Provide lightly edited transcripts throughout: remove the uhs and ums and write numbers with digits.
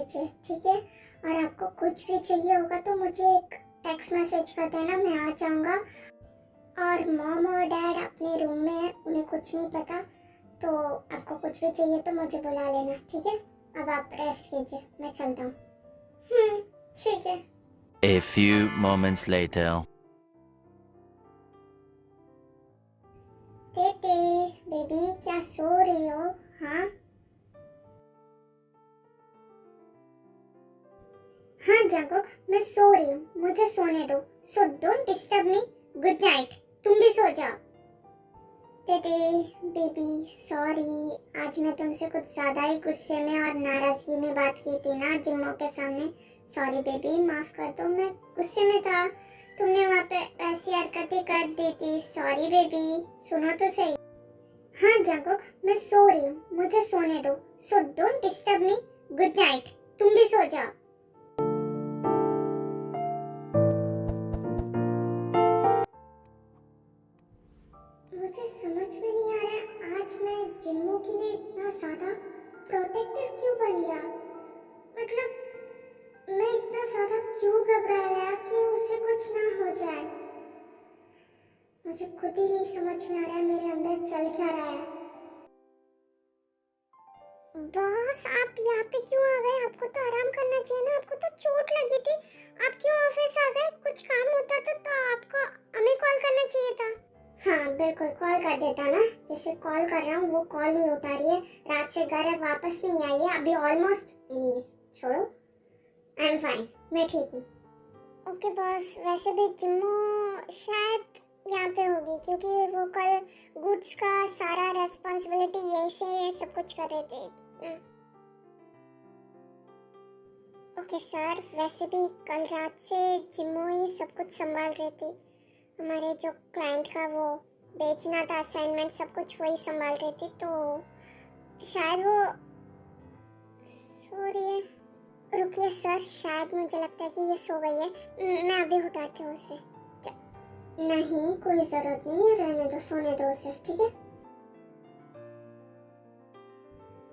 लीजिए, ठीक है। और आपको कुछ भी चाहिए होगा तो मुझे एक टेक्स्ट मैसेज कर देना, मैं आ जाऊँगा। और मॉम और डैड अपने रूम में है, उन्हें कुछ नहीं पता, तो आपको कुछ भी चाहिए तो मुझे बुला लेना, ठीक है। अब आप रेस्ट कीजिए, मैं चलता हूँ। ठीक है। A few moments later. तेते बेबी, क्या सो रही हो? हाँ हाँ जंकुक, मैं सो रही हूँ, मुझे सोने दो। So don't disturb me. Good night. तुम भी सो जाओ। तेते बेबी सॉरी, आज मैं तुमसे कुछ ज्यादा ही गुस्से में और नाराजगी में बात की थी ना जिम्मो के सामने। सॉरी बेबी, माफ कर दो, मैं गुस्से में था, तुमने वहाँ पे ऐसी हरकतें कर दी थी। सॉरी बेबी, सुनो तो सही। हाँ जंकुक, मैं सो रही हूँ, मुझे सोने दो। So don't disturb me. Good night. तुम भी सो जाओ। मुझे समझ में नहीं आ रहा आज मैं जिम्मो के लिए इतना ज्यादा प्रोटेक्टिव क्यों बन गया। मतलब मैं इतना ज्यादा क्यों घबराया कि उसे कुछ ना हो जाए। मुझे खुद ही नहीं समझ में आ रहा है मेरे अंदर चल क्या रहा है। बॉस, आप यहाँ पे क्यों आ गए? आपको तो आराम करना चाहिए ना, आपको तो चोट लगी थी। आप क्यों ऑफिस आ गए? कुछ काम होता तो आपको हमें कॉल करना चाहिए था। हाँ बिल्कुल, कॉल कर देता ना। जैसे कॉल कर रहा हूँ वो कॉल नहीं उठा रही है, रात से घर वापस नहीं आई है अभी ऑलमोस्ट। एनीवे छोड़ो, आई एम फाइन, मैं ठीक हूँ। ओके बॉस, वैसे भी जिम्मो शायद यहाँ पे होगी क्योंकि वो कल गुड्स का सारा रेस्पॉन्सिबिलिटी यही से सब कुछ कर रहे थे। ओके सर, वैसे भी कल रात से जिम्मो ही सब कुछ संभाल रही थी। हमारे जो क्लाइंट का वो बेचना था असाइनमेंट, सब कुछ वही संभाल रही थी, तो शायद वो सो रही है। रुकिए सर, शायद मुझे लगता है कि ये सो गई है, मैं अभी उठाती हूँ उसे। नहीं, कोई जरूरत नहीं है, रहने दो, सोने दो उसे, ठीक है।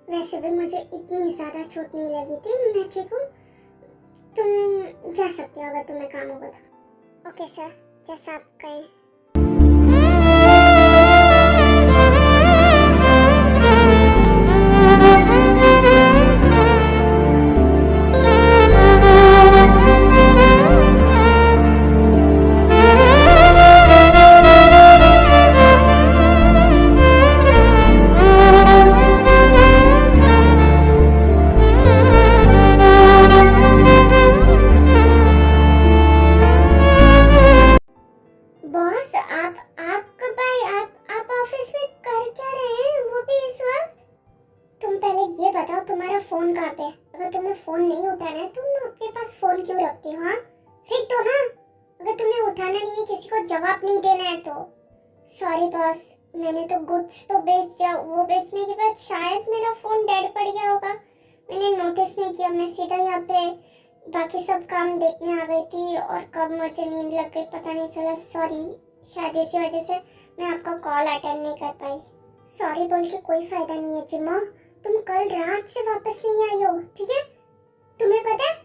वैसे भी मुझे इतनी ज्यादा चोट नहीं लगी थी, मैं ठीक हूँ। तुम जा सकते हो अगर तुम्हें काम होगा तो। ओके सर, जैसा आप कहें। बॉस, आप कब आए? आप ऑफिस में कर क्या रहे हैं, वो भी इस वक्त? तुम पहले ये बताओ तुम्हारा फोन कहाँ पे? अगर तुम्हें फोन नहीं उठाना है तुम अपने पास फोन क्यों रखते हो? हाँ फेंक दो ना, अगर तुम्हें उठाना नहीं है, किसी को जवाब नहीं देना है तो। सॉरी बॉस, मैंने तो गुड्स तो बेच दिया, वो बेचने के बाद शायद मेरा फोन डेड पड़ गया होगा, मैंने नोटिस नहीं किया। मैं सीधा यहाँ पे बाकी सब काम देखने आ गई थी और कब मुझे नींद लग गई पता नहीं चला। सॉरी, शायद इसी वजह से मैं आपका कॉल अटेंड नहीं कर पाई। सॉरी बोल के कोई फायदा नहीं है जिम्मो, तुम कल रात से वापस नहीं आई हो, ठीक है। तुम्हें पता है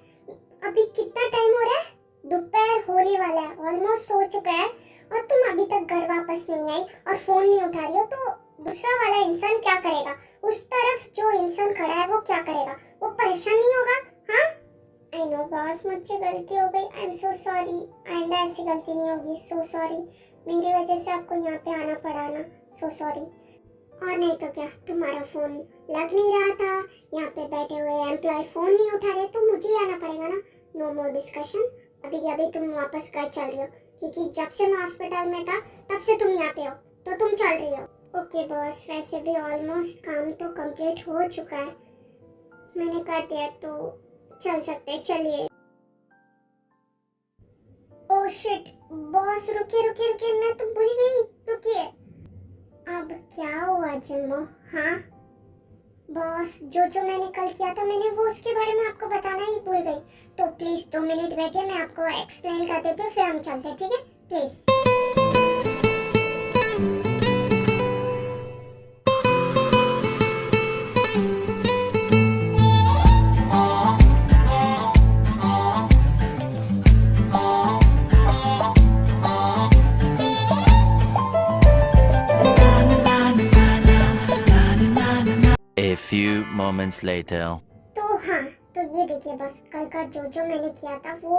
अभी कितना टाइम हो रहा है? दोपहर होने वाला है, ऑलमोस्ट हो चुका है, और तुम अभी तक घर वापस नहीं आई और फोन नहीं उठा रही हो, तो दूसरा वाला इंसान क्या करेगा? उस तरफ जो इंसान खड़ा है वो क्या करेगा? वो परेशान नहीं होगा? हाँ आई नो बॉस, मुझसे गलती हो गई, आई एम सो सॉरी, आइंदा ऐसी गलती नहीं होगी। सो सॉरी, मेरी वजह से आपको यहाँ पे आना पड़ा ना, सो सॉरी। और नहीं तो क्या, तुम्हारा फोन लग नहीं रहा था, यहाँ पे बैठे हुए एम्प्लॉय फोन नहीं उठा रहे, तो मुझे ही आना पड़ेगा ना। नो मोर डिस्कशन, अभी अभी तुम वापस घर चल रही हो, क्योंकि जब से मैं हॉस्पिटल में था तब से तुम यहाँ पे हो, तो तुम चल रही हो। ओके बॉस, वैसे भी ऑलमोस्ट काम तो कंप्लीट हो चुका है, मैंने कर दिया तो चल सकते, चलिए। ओह शिट बॉस, रुकिए रुकिए रुकिए, मैं तो भूल गई, रुकिए। अब क्या हुआ जिम्मो? हाँ बॉस, जो मैंने कल किया था मैंने वो उसके बारे में आपको बताना ही भूल गई, तो प्लीज 2 मिनट बैठिए, मैं आपको एक्सप्लेन कर देती हूँ, फिर हम चलते हैं, ठीक है प्लीज। few moments later. तो हाँ, तो ये देखिए बस कल का जो जो मैंने किया था वो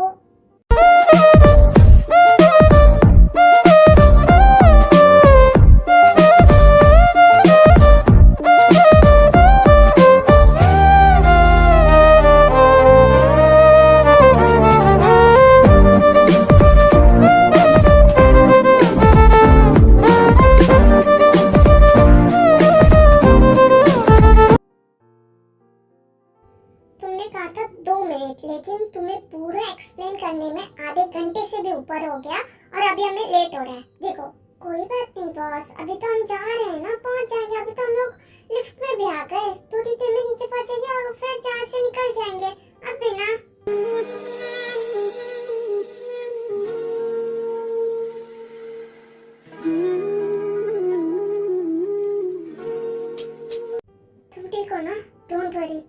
तुमने कहा था 2 मिनट, लेकिन तुम्हें पूरा एक्सप्लेन करने में आधे घंटे से भी ऊपर हो गया और अभी हमें लेट हो रहा है। देखो कोई बात नहीं बॉस, अभी तो हम जा रहे हैं ना, पहुंच जाएंगे। अभी तो हम लोग लिफ्ट में भी आ गए, थोड़ी देर में नीचे पहुंचेंगे और फिर जहाँ से निकल जाएंगे। अभी ना तुम ठीक हो ना? Don't worry.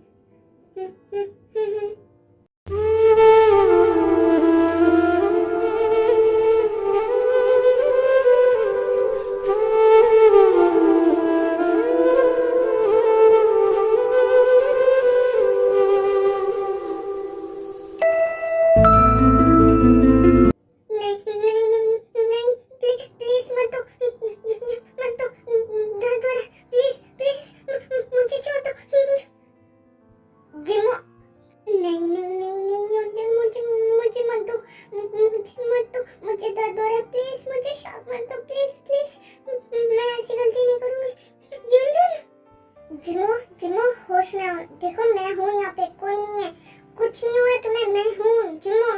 जिमो होश में आओ। देखो मैं हूँ यहाँ पे, कोई नहीं है, कुछ नहीं हुआ तुम्हें, मैं हूँ जिमो।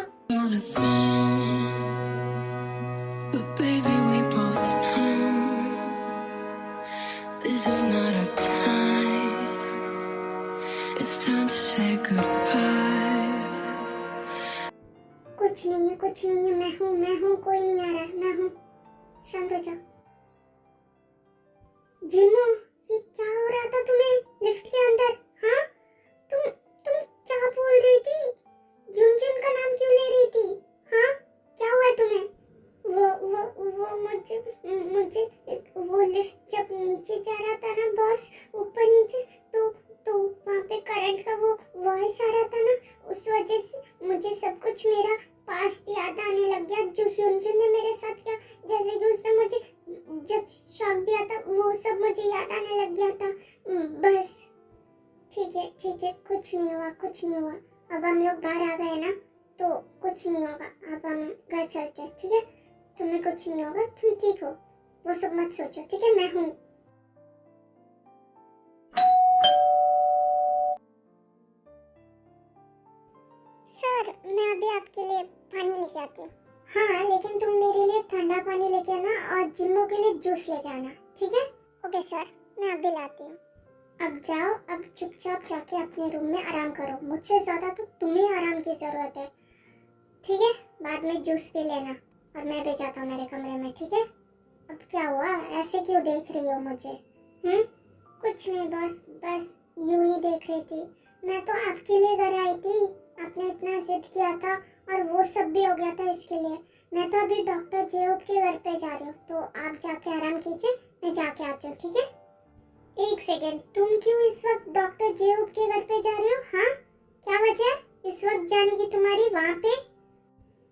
But baby, we both know this is not our time. It's time to say goodbye. कुछ नहीं है, कुछ नहीं है, मैं हूँ, कोई नहीं आ रहा है, मैं हूँ। शांत हो जाओ। जिमो ये क्या हो रहा था तुम्हें लिफ्ट के अंदर? हाँ तुम क्या बोल रही थी? युनजुन का नाम क्यों ले रही थी? हाँ क्या हुआ तुम्हें? वो मुझे वो लिफ्ट जब नीचे जा रहा था ना बॉस, ऊपर नीचे, तो वहाँ पे करंट का वो वॉइस आ रहा था ना, उस वजह से मुझे सब कुछ मेरा पास्ट याद आने लग गया, जो युनजुन ने मेरे साथ किया। जैसे कि उसने मुझे जब शॉक दिया था वो सब मुझे याद आने लग गया था। बस ठीक है, कुछ नहीं हुआ। अब हम लोग बाहर आ गए ना, तो कुछ नहीं होगा। अब हम घर चलते हैं, ठीक है? तुम्हें कुछ नहीं होगा, तुम ठीक हो, वो सब मत सोचो, ठीक है? मैं हूँ। सर मैं अभी आपके लिए पानी लेके आती हूँ। हाँ लेकिन तुम मेरे लिए ठंडा पानी लेके आना और जिम्मो के लिए जूस लेके आना, ठीक है? ओके सर, मैं अभी लाती हूँ। अब जाओ, अब चुपचाप जाके अपने रूम में आराम करो, मुझसे ज्यादा तो तुम्हें आराम की जरूरत है, ठीक है? बाद में जूस पी लेना और मैं भी जाता हूँ मेरे कमरे में, ठीक है? अब क्या हुआ, ऐसे क्यों देख रही हो मुझे? कुछ नहीं बस यूं ही देख रही थी। मैं तो आपके लिए घर आई थी, आपने इतना जिद किया था और वो सब भी हो गया था इसके लिए। मैं तो अभी डॉक्टर जेओब के घर पे जा रही हूँ, तो आप जाके आराम कीजिए, मैं जाके आती हूँ, ठीक है? एक सेकेंड, तुम क्यों इस वक्त डॉक्टर जेओब के घर पे जा रहे हो? हाँ क्या वजह है इस वक्त जाने की तुम्हारी वहाँ पे?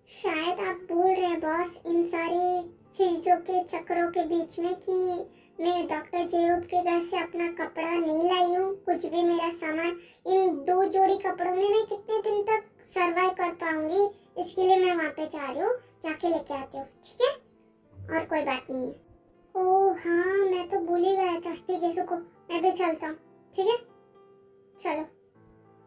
शायद आप भूल रहे हैं बॉस, इन सारी चीजों के चक्रों के बीच में, कि मैं डॉक्टर जेओब के घर से अपना कपड़ा नहीं लाई हूँ, कुछ भी मेरा सामान। इन 2 जोड़ी कपड़ों में मैं कितने दिन तक सरवाइव कर पाऊंगी, इसके लिए मैं वहाँ पे जा रही हूँ, जाके लेके आती हूँ, ठीक है? और कोई बात नहीं है। ओह हाँ मैं तो भूल ही गया था। ठीक है रुको, मैं भी चलता हूँ, ठीक है? चलो,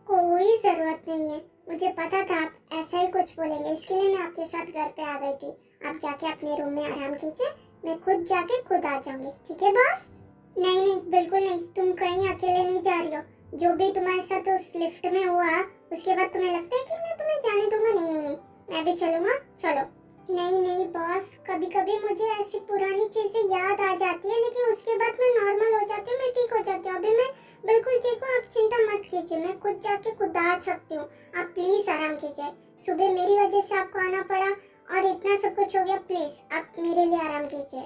कोई जरूरत नहीं है, मुझे पता था आप ऐसा ही कुछ बोलेंगे, इसके लिए मैं आपके साथ घर पे आ गई थी। आप जाके अपने रूम में आराम कीजिए, मैं खुद जाके खुद आ जाऊंगी, ठीक है बॉस? नहीं बिल्कुल नहीं, तुम कहीं अकेले नहीं जा रही हो। जो भी तुम्हारे साथ उस लिफ्ट में हुआ उसके बाद तुम्हें लगता है कि मैं तुम्हें जाने दूंगा? नहीं, मैं भी चलूंगा, चलो। नहीं बॉस, कभी कभी मुझे ऐसी पुरानी चीजें याद आ जाती है, लेकिन उसके बाद मैं नॉर्मल हो जाती हूँ, मैं ठीक हो जाती हूँ। अभी मैं बिल्कुल ठीक हूँ, आप चिंता मत कीजिए, मैं खुद जाके खुद आ सकती हूँ। आप प्लीज आराम कीजिए, सुबह मेरी वजह से आपको आना पड़ा और इतना सब कुछ हो गया, प्लीज आप मेरे लिए आराम कीजिए।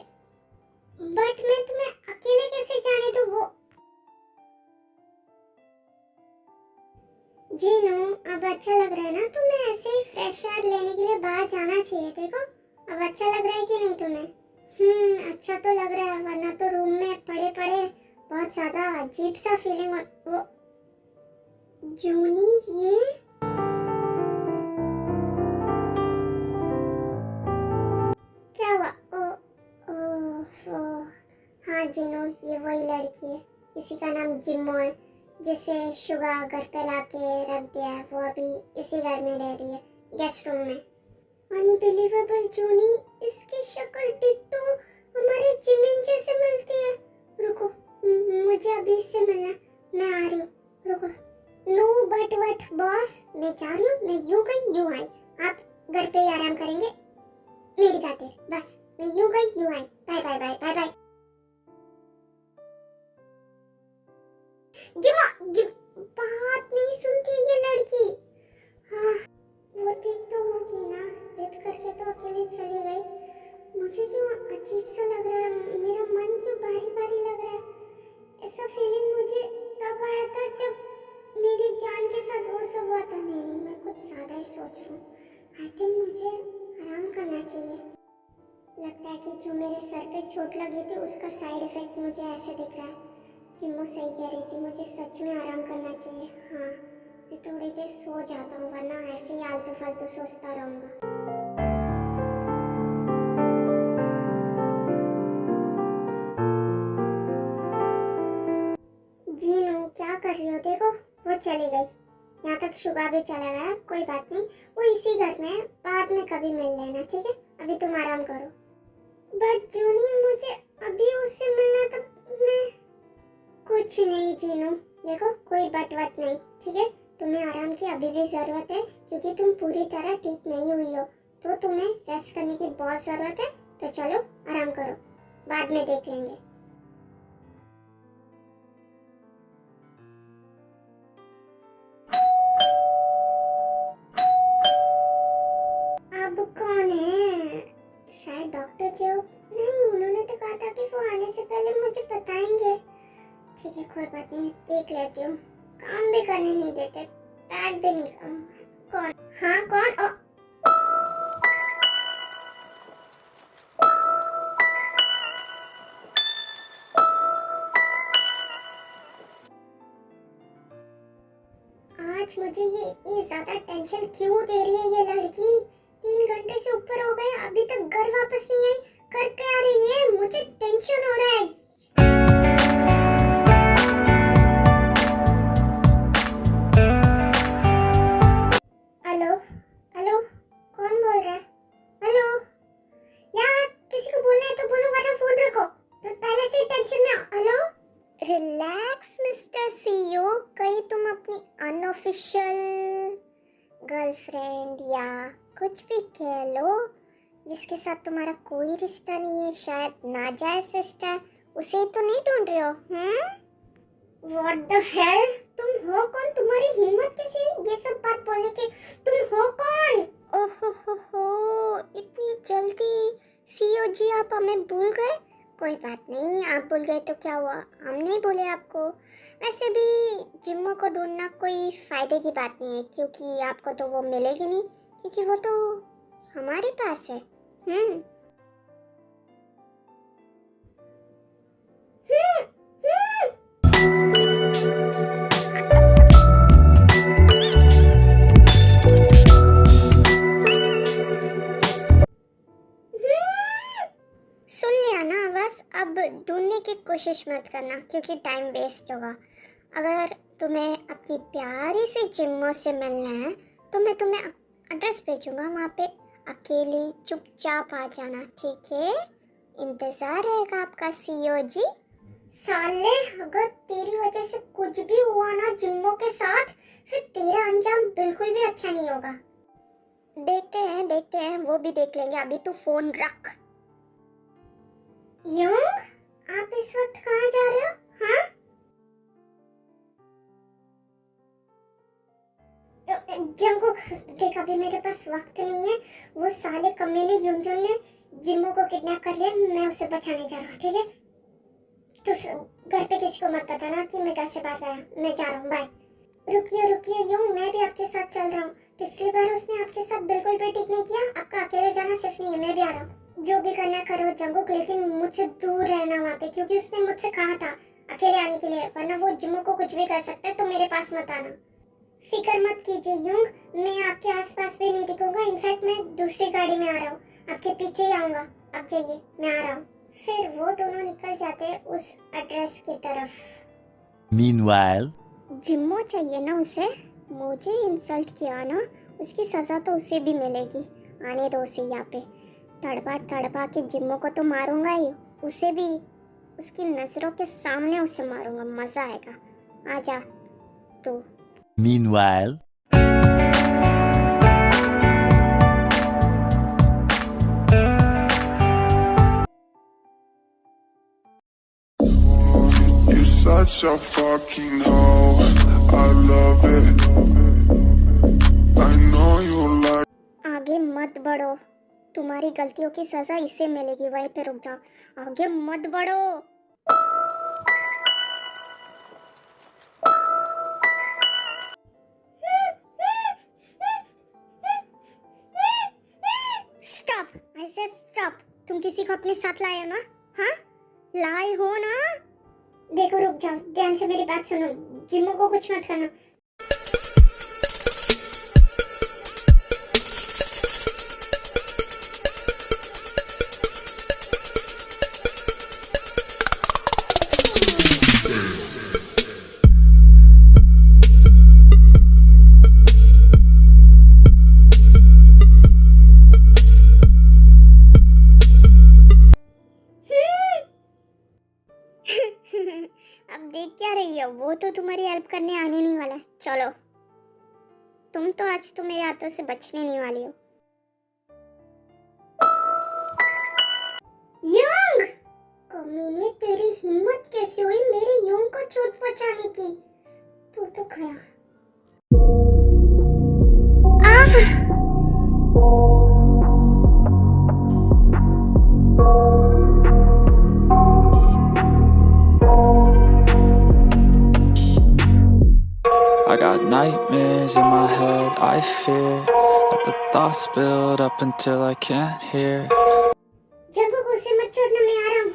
बट मैं तुम्हें अकेले कैसे जाने दूँ? वो जीनू, अब अच्छा लग रहा है ना तुम्हें? ऐसे ही फ्रेश एयर लेने के लिए बाहर जाना चाहिए। देखो अब अच्छा लग रहा है कि नहीं तुम्हें? अच्छा तो लग रहा है, वरना तो रूम में पड़े पड़े बहुत ज्यादा अजीब सा फीलिंग वो जूनी ये क्या हुआ? ओ, हाँ जीनू, ये वही लड़की है, इसी का नाम जिम्मो है, जिसे शुगा घर पे लाके रख दिया है। वो अभी इसी घर में रह रही है, गेस्ट रूम में। अनबिलीवेबल जूनी, इसकी शक्ल डिट्टो हमारे जिमिन जैसे मिलती है। रुको, मुझे अभी इससे मिलना, मैं आ रही हूँ, रुको। नो बट बॉस, मैं जा रही हूँ, मैं यूं गई यूं आई। आप घर पे ही आराम करेंगे मेरी खातिर, बस मैं यूं गई यूं आई। Bye bye bye bye bye. बात नहीं सुनती ये लड़की। हाँ, वो ठीक तो होगी ना, जिद करके तो अकेले चली गई। मुझे क्यों अजीब सा लग रहा है, मेरा मन क्यों भारी भारी लग रहा है। ऐसा फीलिंग मुझे तब आया था जब मेरी जान के साथ वो सब हुआ था। नहीं, मैं कुछ ज्यादा ही सोच रहा हूँ। आई थिंक मुझे आराम करना चाहिए। लगता है कि जो मेरे सर पे चोट लगी थी उसका साइड इफेक्ट मुझे ऐसे दिख रहा है। जिम्मो सही कह रही थी, मुझे सच में आराम करना चाहिए। हाँ, मैं थोड़ी देर सो जाता हूँ, वरना ऐसे ही आलतू फालतू सोचता रहूँगा। जीनू, क्या कर रही हो? देखो वो चली गई, यहाँ तक शुगा भी चला गया। कोई बात नहीं, वो इसी घर में है, बाद में कभी मिल लेना, ठीक है? अभी तुम आराम करो। बट जूनी, मुझे अभी उससे मिलना था। मैं कुछ नहीं जीनू, देखो कोई बट वट नहीं, ठीक है? तुम्हें आराम की अभी भी जरूरत है, क्योंकि तुम पूरी तरह ठीक नहीं हुई हो, तो तुम्हें रेस्ट करने की बहुत जरूरत है। तो चलो आराम करो, बाद में देख लेंगे। अब कौन है? शायद डॉक्टर जो, नहीं, उन्होंने तो कहा था कि वो आने से पहले मुझे बताएंगे। ठीक है, कोई बात नहीं, देख लेती हूँ। काम भी करने नहीं देते, पैड भी नहीं काम। कौन? हाँ कौन? आज मुझे ये इतनी ज्यादा टेंशन क्यों दे रही है ये लड़की? 3 घंटे से ऊपर हो गए, अभी तक घर वापस नहीं आई। कर क्या रही है? मुझे टेंशन हो रहा है। हेलो हेलो, कौन बोल रहा है? हेलो यार, किसी को बोलना है तो बोलो, वरना फोन रखो, पहले से टेंशन में हो। हेलो, रिलैक्स मिस्टर सीईओ, कहीं तुम अपनी अनऑफिशियल गर्लफ्रेंड या कुछ भी कह लो, जिसके साथ तुम्हारा कोई रिश्ता नहीं है, शायद नाजायज रिश्ता है, उसे तो नहीं ढूंढ रहे हो? What the hell? तुम हो कौन? तुम्हारी हिम्मत कैसे हुई ये सब बात बोलने की? तुम हो कौन? ओहो, इतनी जल्दी? सीईओ जी, आप हमें भूल गए? कोई बात नहीं, आप भूल गए तो क्या हुआ, हम नहीं बोले आपको। वैसे भी जिम्मो को ढूंढना कोई फायदे की बात नहीं है, क्योंकि आपको तो वो मिलेगी नहीं, क्योंकि वो तो हमारे पास है। सुन लिया ना, बस अब ढूंढने की कोशिश मत करना, क्योंकि टाइम वेस्ट होगा। अगर तुम्हें अपनी प्यारी सी जिम्मो से मिलना है तो मैं तुम्हें एड्रेस भेजूंगा, वहाँ पे अकेली चुपचाप आ जाना, ठीक है? इंतजार रहेगा आपका सीईओ जी। साले, अगर तेरी वजह से कुछ भी हुआ ना जिम्मो के साथ, फिर तेरा अंजाम बिल्कुल भी अच्छा नहीं होगा। देखते हैं, वो भी देख लेंगे, अभी तू फोन रख। योंग, आप इस वक्त कहाँ जा रहे हो? हाँ? जंगकुक, देख अभी मेरे पास वक्त नहीं है। वो साले कमीने युनजुन ने जिम्मो को किडनैप कर लिया, मैं उसे बचाने जा रहा हूँ, ठीक है? तो घर पे किसी को मत बताना कि मैं घर से बाहर आया। मैं जा रहा हूँ, बाय। रुकिए रुकिए यूं, मैं भी आपके साथ चल रहा हूँ। पिछली बार उसने आपके साथ बिल्कुल भी ठीक नहीं किया। आपका अकेले जाना सिर्फ नहीं है, मैं भी आ रहा हूँ। जो भी करना करो जंगकुक, लेकिन मुझसे दूर रहना वहाँ पे, क्योंकि उसने मुझसे कहा था अकेले आने के लिए, वरना वो जिम्मू को कुछ भी कर सकता है, तो मेरे पास मत आना। फिक्र मत कीजिए यूंग, मैं आपके आसपास भी नहीं दिखूंगा। इनफैक्ट मैं दूसरी गाड़ी में आ रहा हूँ, आपके पीछे ही आऊंगा। आप जाइए, मैं आ रहा हूँ। फिर वो दोनों निकल जाते हैं उस एड्रेस की तरफ। Meanwhile, जिम्मो चाहिए ना उसे, मुझे इंसल्ट किया ना, उसकी सजा तो उसे भी मिलेगी। आने दो उसे यहाँ पे, तड़पा तड़पा के जिम्मो को तो मारूंगा ही, उसे भी उसकी नजरों के सामने उसे मारूंगा, मजा आएगा। आजा तू। meanwhile, You're such a fucking hoe. I love it. I know you like. आगे मत बढ़ो, तुम्हारी गलतियों की सजा इसे मिलेगी। वहीं पे रुक जाओ, आगे मत बढ़ो। स्टॉप, आई से स्टॉप। तुम किसी को अपने साथ लाए हो ना? हाँ, लाए हो ना? देखो रुक जाओ, ध्यान से मेरी बात सुनो। जिम्मो को कुछ मत करना। अब देख क्या रही हो, वो तो तुम्हारी हेल्प करने आने नहीं वाला। चलो, तुम तो आज तो मेरे हाथों से बचने नहीं वाली हो। योंग, कमीने, तेरी हिम्मत कैसे हुई मेरे योंग को चोट पहुंचाने की? तू तो गया। आह! I got nightmares in my head, I fear that the thoughts build up until I can't hear. Jungkook, उसे मत छोड़ना, मैं आ रहा हूँ।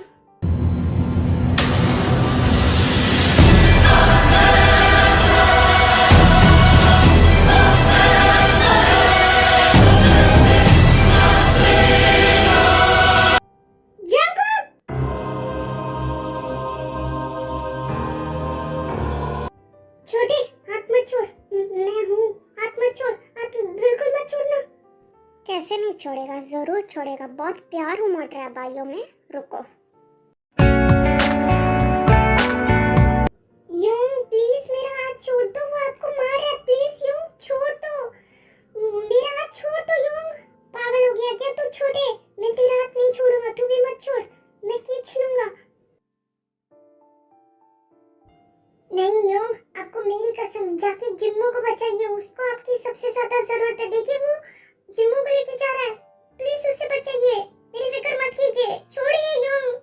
छोटे, हाथ मत छोड़, मैं हूँ। हाथ मत छोड़, हाथ बिल्कुल मत छोड़ना। कैसे नहीं छोड़ेगा, जरूर छोड़ेगा। बहुत प्यार उमड़ रहा है भाइयों में। रुको। यूं प्लीज मेरा हाथ छोड़ दो, वो आपको मार रहा है। प्लीज यूं छोड़ दो, मेरा हाथ छोड़ दो। यूं पागल हो गया क्या तू? छोटे, मैं तेरा हाथ नहीं छोड़ूंगा, तू भी मत छोड़, मैं खींच लूंगा। नहीं योग, आपको मेरी कसम, जाके जिम्मो को बचाइए। उसको आपकी सबसे ज्यादा जरूरत है। देखिए वो जिम्मो को लेके जा रहा है, प्लीज उससे बचाइए। मेरी फिक्र मत कीजिए, छोड़िए योग।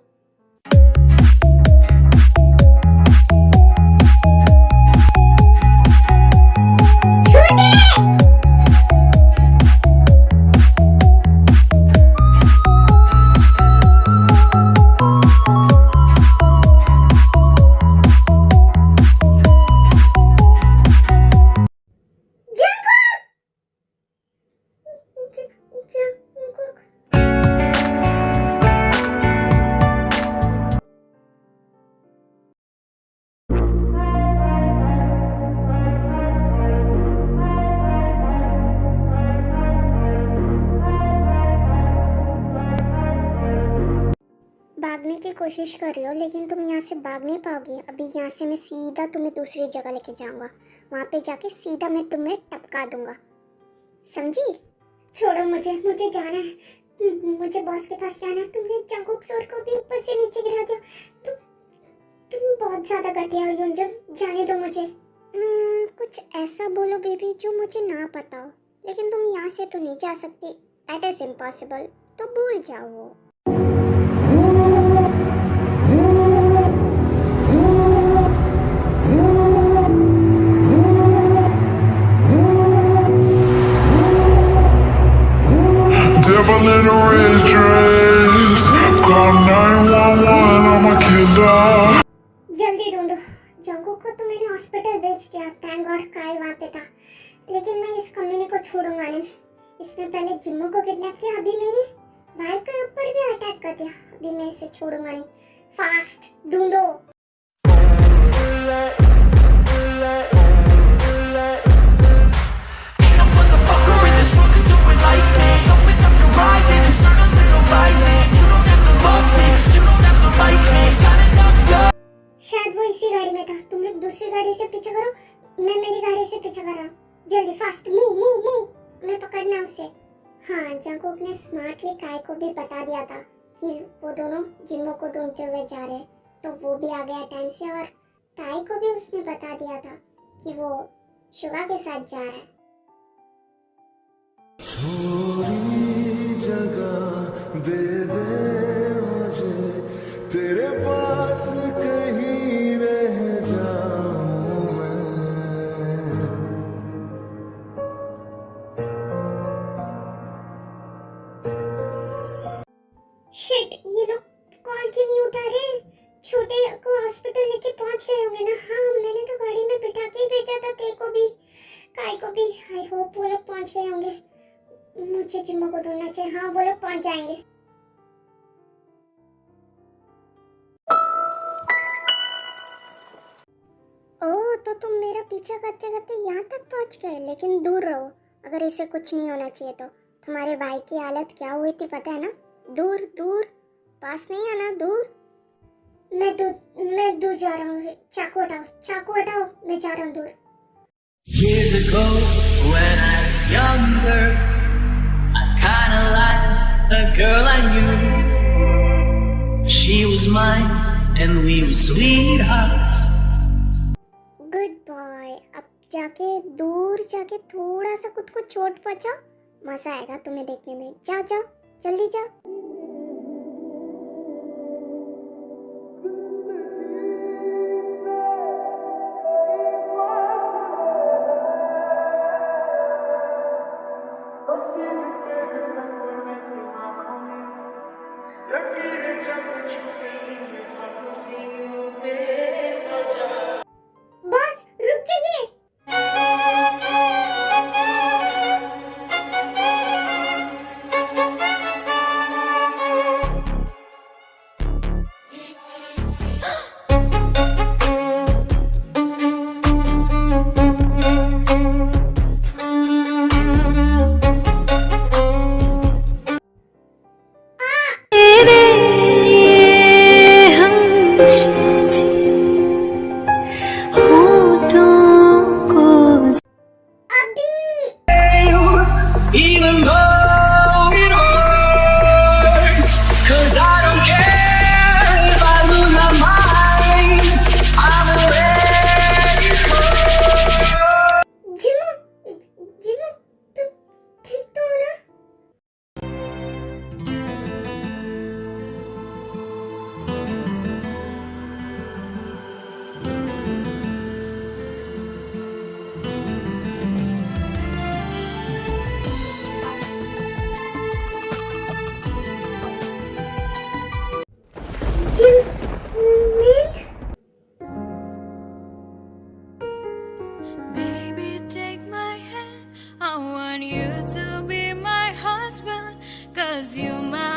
भागने की कोशिश कर रही हो, लेकिन तुम यहाँ से भाग नहीं पाओगी। अभी यहाँ से मैं सीधा तुम्हें दूसरी जगह लेके जाऊंगा। वहाँ पे जाके सीधा मैं तुम्हें टपका दूंगा, समझी? छोड़ो मुझे, मुझे जाना है। मुझे बॉस के पास जाना है। तुमने जंगकुक सर को भी ऊपर से नीचे गिरा दिया। तुम बहुत ज्यादा घटिया हो योंजन, जाने दो मुझे। कुछ ऐसा बोलो बेबी जो मुझे ना पता हो। लेकिन तुम यहाँ से तो नहीं जा सकती, दैट इज इम्पॉसिबल। तो भूल जाओ वो। गया, थैंक गॉड काय वहाँ पे था। लेकिन मैं इस कमीने को छोड़ूंगा नहीं। इसने पहले जिम्मू को किडनैप किया, अभी मेरे भाई के ऊपर भी अटैक कर दिया। अभी मैं इसे छोड़ूंगा नहीं। फास्ट ढूंढो। शायद वो इसी गाड़ी में था। तुम लोग दूसरी गाड़ी से पीछे करो, मैं मेरी गाड़ी से पीछे कर रहा हूँ। जल्दी फास्ट मूव मूव मूव। मैं पकड़ना उसे। हाँ, जंगकुक ने स्मार्टली काय को भी बता दिया था कि वो दोनों जिम्मो को ढूंढते हुए जा रहे, तो वो भी आ गया टाइम से। और काय को भी उसने बता दिया था कि वो शुगा के साथ जा रहा है। थोड़ी जगह दे दे मुझे, तेरे पास कहीं रह जाऊं मैं। शिट, ये लोग कॉल क्यों नहीं उठा रहे? छोटे को हॉस्पिटल लेके पहुंच गए होंगे ना। हाँ, मैंने तो गाड़ी में बिठा के ही भेजा था ते को भी, काय को भी। आई होप वो लोग पहुंच गए होंगे। मुझे जिम्मो को ढूंढना चाहिए। हाँ, वो लोग पहुंच जाएंगे। ओह, तो तुम मेरा पीछा करते करते यहाँ तक पहुंच गए। लेकिन दूर रहो, अगर इसे कुछ नहीं होना चाहिए तो। तुम्हारे भाई की हालत क्या हुई थी पता है ना? दूर दूर, पास नहीं आना, दूर। मैं दूर जा रहा हूँ। चाकू हटाओ, चाकू हटाओ, मैं जा रहा हूँ दूर। Years ago, when I was younger, I kinda liked a girl I knew. She was mine, and we were sweethearts. Good boy. अब जाके दूर जाके थोड़ा सा खुद को चोट पहुंचाओ, मजा आएगा तुम्हें देखने में। जाओ जाओ, जल्दी जाओ। बस रुक जाइए। Even though it hurts, 'cause I don't care if I lose my mind. I'm ready for. जिम्मो, जिम्मो, तुम ठीक तो हो ना? Baby, take my hand. I want you to be my husband. 'Cause you're my